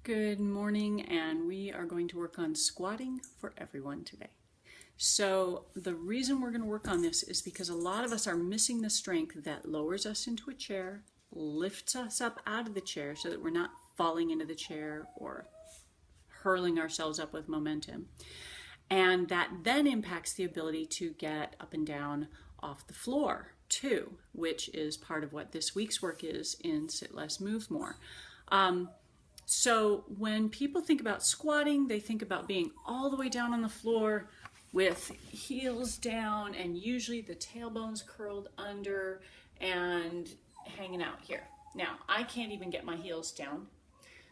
Good morning, and we are going to work on squatting for everyone today. So the reason we're going to work on this is because a lot of us are missing the strength that lowers us into a chair, lifts us up out of the chair so that we're not falling into the chair or hurling ourselves up with momentum. And that then impacts the ability to get up and down off the floor too, which is part of what this week's work is in Sit Less, Move More. So when people think about squatting, they think about being all the way down on the floor with heels down and usually the tailbones curled under and hanging out here. Now, I can't even get my heels down,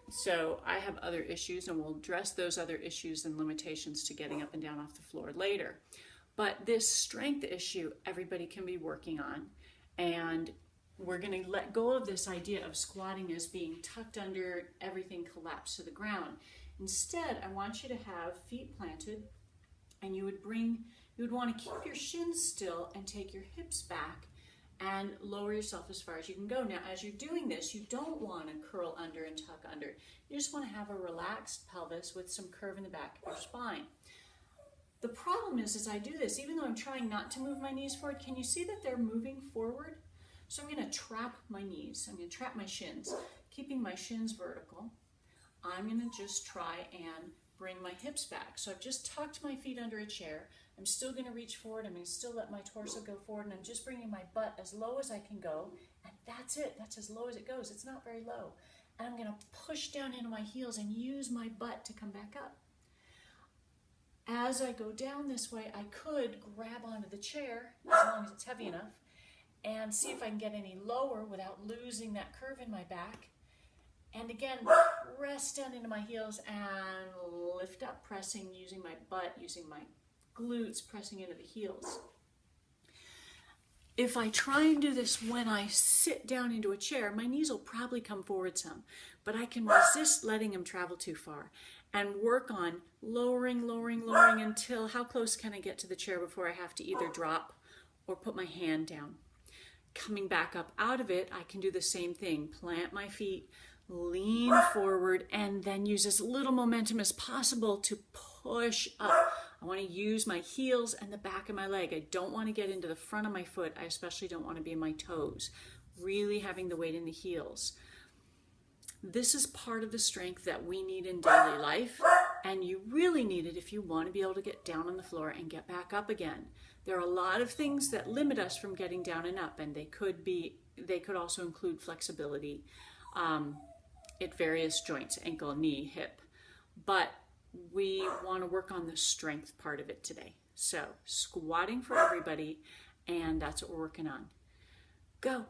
so I have other issues, and we'll address those other issues and limitations to getting up and down off the floor later. But this strength issue, everybody can be working on, and we're going to let go of this idea of squatting as being tucked under, everything collapsed to the ground. Instead, I want you to have feet planted, and you would want to keep your shins still and take your hips back and lower yourself as far as you can go. Now, as you're doing this, you don't want to curl under and tuck under. You just want to have a relaxed pelvis with some curve in the back of your spine. The problem is, as I do this, even though I'm trying not to move my knees forward, can you see that they're moving forward? So I'm going to trap my knees. I'm going to trap my shins, keeping my shins vertical. I'm going to just try and bring my hips back. So I've just tucked my feet under a chair. I'm still going to reach forward. I'm going to still let my torso go forward, and I'm just bringing my butt as low as I can go. And that's it. That's as low as it goes. It's not very low. And I'm going to push down into my heels and use my butt to come back up. As I go down this way, I could grab onto the chair, as long as it's heavy enough, and see if I can get any lower without losing that curve in my back. And again, press down into my heels and lift up, pressing, using my butt, using my glutes, pressing into the heels. If I try and do this when I sit down into a chair, my knees will probably come forward some, but I can resist letting them travel too far and work on lowering until how close can I get to the chair before I have to either drop or put my hand down. Coming back up out of it, I can do the same thing. Plant my feet, lean forward, and then use as little momentum as possible to push up. I want to use my heels and the back of my leg. I don't want to get into the front of my foot. I especially don't want to be in my toes. Really having the weight in the heels. This is part of the strength that we need in daily life, and you really need it if you want to be able to get down on the floor and get back up again. There are a lot of things that limit us from getting down and up, and they could also include flexibility at various joints, ankle, knee, hip. But we want to work on the strength part of it today. So squatting for everybody, and that's what we're working on. Go.